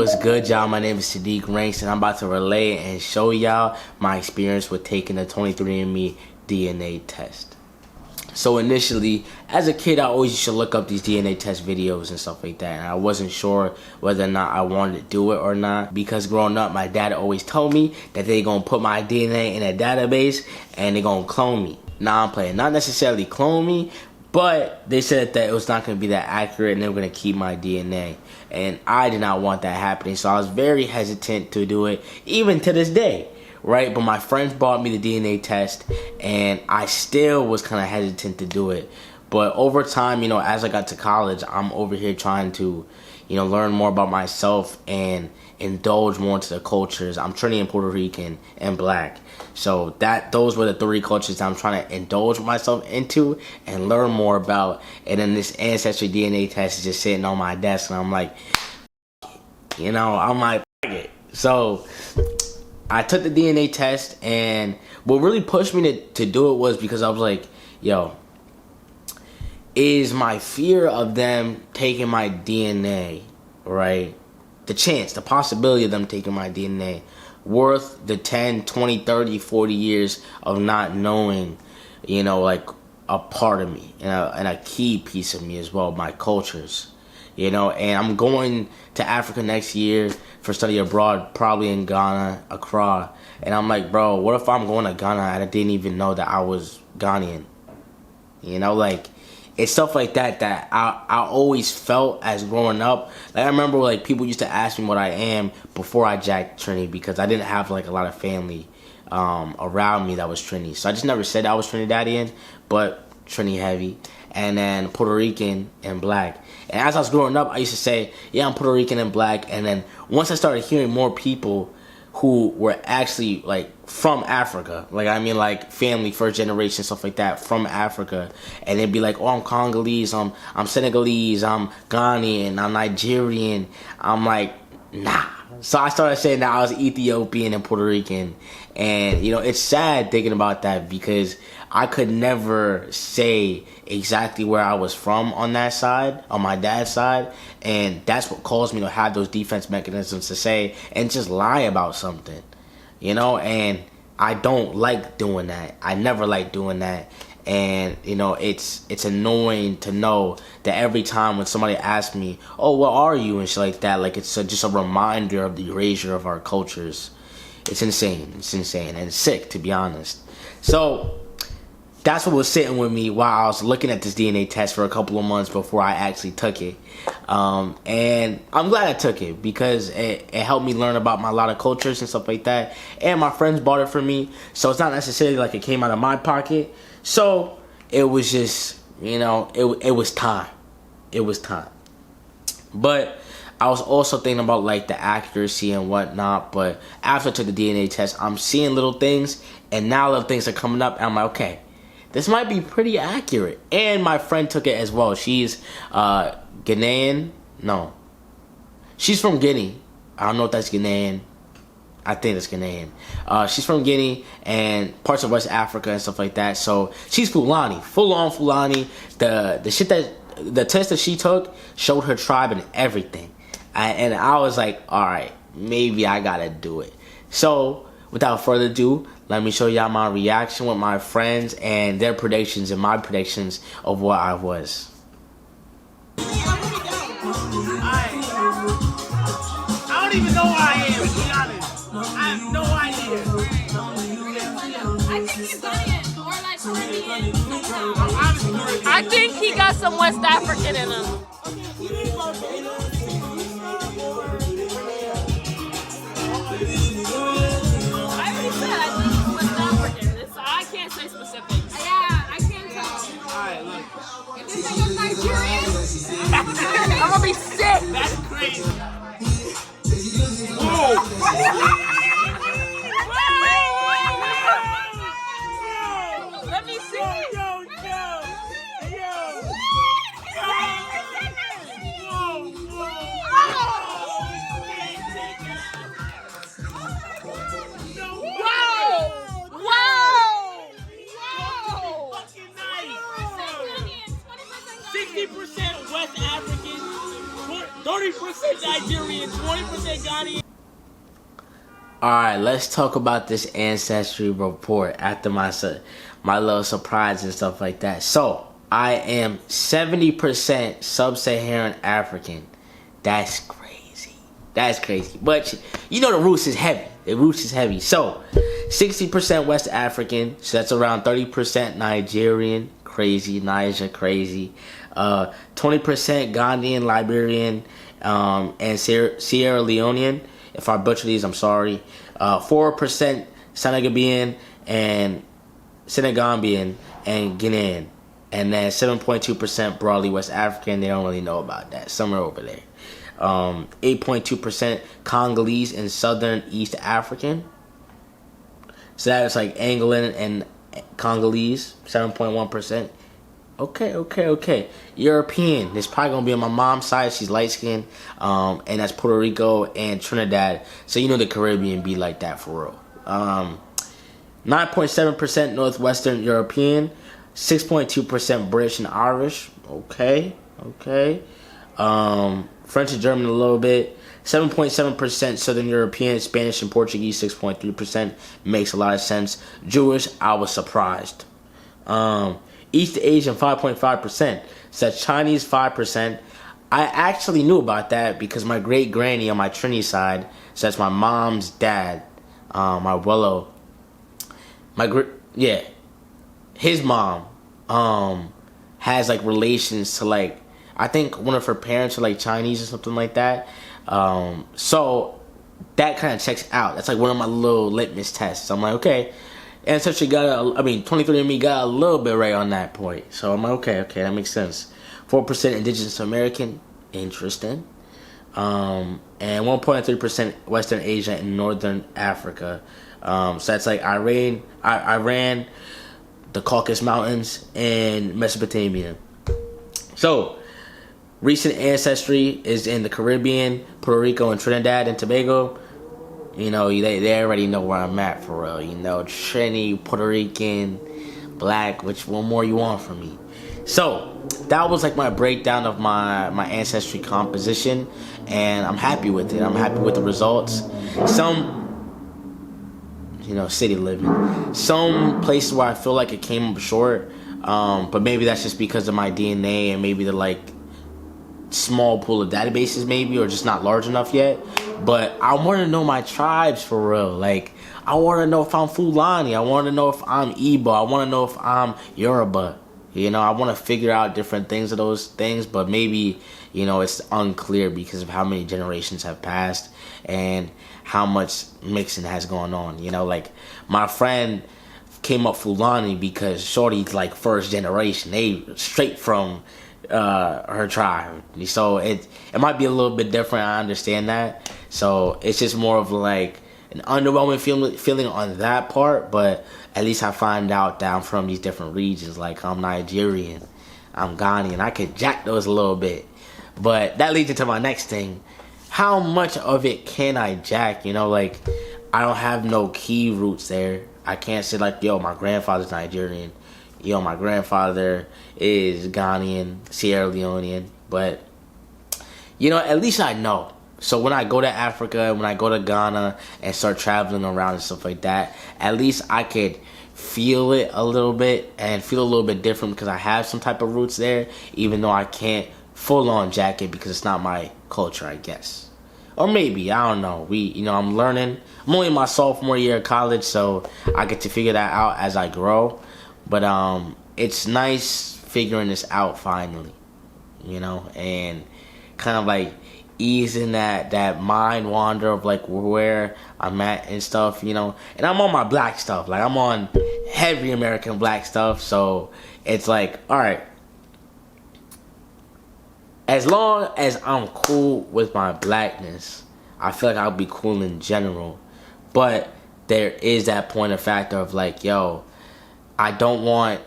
What's good, y'all? My name is Saadiq.Ranks, and I'm about to relay and show y'all my experience with taking the 23andMe DNA test. So initially, as a kid, I always used to look up these DNA test videos and stuff like that, and I wasn't sure whether or not I wanted to do it or not, because growing up, my dad always told me that they gonna put my DNA in a database and they gonna clone me. Now I'm playing, not necessarily clone me, but they said that it was not going to be that accurate and they were going to keep my DNA. And I did not want that happening, so I was very hesitant to do it, even to this day, right? But my friends bought me the DNA test, and I still was kind of hesitant to do it. But over time, as I got to college, I'm over here trying to, learn more about myself and indulge more into the cultures. I'm Trinidadian, Puerto Rican, and Black. So those were the three cultures that I'm trying to indulge myself into and learn more about. And then this Ancestry DNA test is just sitting on my desk, and I'm like, I'm like, it. So I took the DNA test, and what really pushed me to do it was because I was like, is my fear of them taking my DNA, right? The possibility of them taking my DNA worth the 10, 20, 30, 40 years of not knowing, like a part of me and a key piece of me as well, my cultures, and I'm going to Africa next year for study abroad, probably in Ghana, Accra, and I'm like, bro, what if I'm going to Ghana and I didn't even know that I was Ghanaian, it's stuff like that I always felt as growing up. Like I remember people used to ask me what I am before I jacked Trini, because I didn't have a lot of family around me that was Trini. So I just never said I was Trinidadian, but Trini heavy, and then Puerto Rican and Black. And as I was growing up, I used to say, yeah, I'm Puerto Rican and Black. And then once I started hearing more people who were actually from Africa, family, first generation, stuff like that, from Africa, and they'd be like, oh, I'm Congolese, I'm Senegalese, I'm Ghanaian, I'm Nigerian. I'm like, nah. So I started saying that I was Ethiopian and Puerto Rican, and it's sad thinking about that, because I could never say exactly where I was from on that side, on my dad's side, and that's what caused me to have those defense mechanisms to say and just lie about something, and I don't like doing that. I never like doing that, and it's annoying to know that every time when somebody asks me, oh, what are you, and shit like that, it's just a reminder of the erasure of our cultures. It's insane, and it's sick, to be honest. So that's what was sitting with me while I was looking at this DNA test for a couple of months before I actually took it. And I'm glad I took it, because it helped me learn about a lot of cultures and stuff like that. And my friends bought it for me, so it's not necessarily like it came out of my pocket. So it was just, it was time. It was time. But I was also thinking about the accuracy and whatnot. But after I took the DNA test, I'm seeing little things, and now little things are coming up, and I'm like, okay, this might be pretty accurate. And my friend took it as well. She's Ghanaian. No. She's from Guinea. I don't know if that's Ghanaian. I think it's Ghanaian. She's from Guinea and parts of West Africa and stuff like that. So she's Fulani. Full-on Fulani. The test that she took showed her tribe and everything. And I was like, all right, maybe I gotta do it. So without further ado, let me show y'all my reaction with my friends and their predictions and my predictions of what I was. I don't even know where I am, to be honest. I have no idea. I think he's Ghanaian or Caribbean. I think he got some West African in him. I'm gonna be sick. That's crazy. Whoa. Let me see. Yo. Wow. 60% West African, 30% Nigerian, 20% Ghanaian. Alright, let's talk about this ancestry report after my little surprise and stuff like that. So, I am 70% sub-Saharan African. That's crazy. That's crazy. But, you know the roots is heavy. The roots is heavy. So, 60% West African. So, that's around 30% Nigerian. Crazy. Niger, crazy. 20% Ghanaian, Liberian, and Sierra Leonean. If I butcher these, I'm sorry. 4% Senegambian and Senegambian and Guinean. And then 7.2% broadly West African. They don't really know about that. Somewhere over there. 8.2% Congolese and Southern East African. So that's like Angolan and Congolese. 7.1%. Okay. European. This probably gonna be on my mom's side. She's light skinned. And that's Puerto Rico and Trinidad. So you know the Caribbean be like that for real. 9.7% Northwestern European. 6.2% British and Irish. Okay. French and German a little bit. 7.7% Southern European, Spanish and Portuguese. 6.3%. Makes a lot of sense. Jewish, I was surprised. East Asian 5.5%. Said Chinese 5%. I actually knew about that because my great granny on my Trini side, so that's my mom's dad, my Willow, his mom, has like relations to like, I think one of her parents are like Chinese or something like that. So that kind of checks out. That's like one of my little litmus tests. I'm like, okay. Ancestry 23andMe got a little bit right on that point. So I'm like, okay, that makes sense. 4% Indigenous American, interesting. And 1.3% Western Asia and Northern Africa. So that's like Iran, the Caucasus Mountains, and Mesopotamia. So, recent ancestry is in the Caribbean, Puerto Rico, and Trinidad and Tobago. You know, they already know where I'm at for real. You know, Trini, Puerto Rican, Black, which one more you want from me? So, that was like my breakdown of my ancestry composition. And I'm happy with it. I'm happy with the results. Some, city living. Some places where I feel like it came up short. But maybe that's just because of my DNA and maybe the like small pool of databases maybe, or just not large enough yet. But I want to know my tribes for real. Like, I want to know if I'm Fulani. I want to know if I'm Igbo. I want to know if I'm Yoruba. I want to figure out different things of those things, but maybe, it's unclear because of how many generations have passed and how much mixing has gone on. Like, my friend came up Fulani because Shorty's like first generation. They straight from her tribe. So it might be a little bit different. I understand that. So it's just more of like an underwhelming feeling on that part, but at least I find out that I'm from these different regions. Like, I'm Nigerian, I'm Ghanaian. I could jack those a little bit. But that leads into my next thing. How much of it can I jack? Like, I don't have no key roots there. I can't say like, yo, my grandfather's Nigerian. Yo, my grandfather is Ghanaian, Sierra Leonean. But, at least I know. So when I go to Africa, when I go to Ghana and start traveling around and stuff like that, at least I could feel it a little bit and feel a little bit different because I have some type of roots there, even though I can't full on jack it because it's not my culture, I guess. Or maybe, I don't know. I'm learning. I'm only in my sophomore year of college, so I get to figure that out as I grow. But it's nice figuring this out finally, and kind of like easing that mind wander of like where I'm at and stuff, and I'm on my black stuff. Like, I'm on heavy American black stuff, so it's like, all right, as long as I'm cool with my blackness, I feel like I'll be cool in general. But there is that point of factor of like, yo, I don't want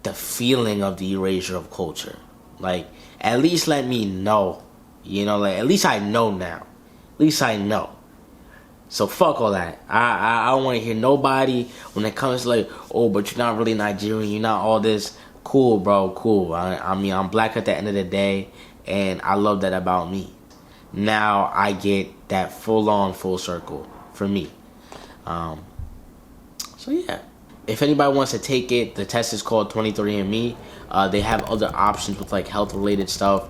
the feeling of the erasure of culture. Like, at least let me know. Like, at least I know now. At least I know. So fuck all that. I don't want to hear nobody when it comes to like, oh, but you're not really Nigerian. You're not all this. Cool, bro. Cool. I mean, I'm black at the end of the day, and I love that about me. now I get that full circle for me. So yeah, if anybody wants to take it, the test is called 23andMe. They have other options with like health related stuff.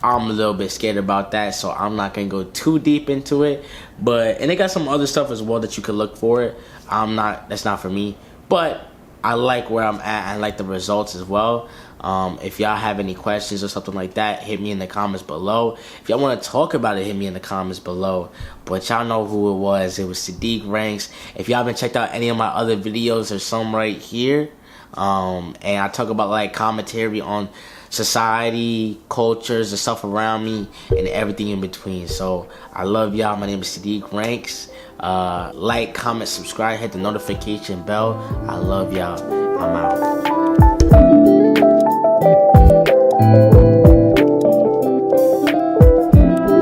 I'm a little bit scared about that, so I'm not gonna go too deep into it. And they got some other stuff as well that you could look for it. That's not for me, but I like where I'm at. I like the results as well. If y'all have any questions or something like that, hit me in the comments below. If y'all want to talk about it, hit me in the comments below. But y'all know who it was. It was Saadiq.Ranks. If y'all haven't checked out any of my other videos, there's some right here. And I talk about like commentary on society, cultures, the stuff around me, and everything in between. So I love y'all. My name is Saadiq.Ranks. Like, comment, subscribe, hit the notification bell. I love y'all. I'm out.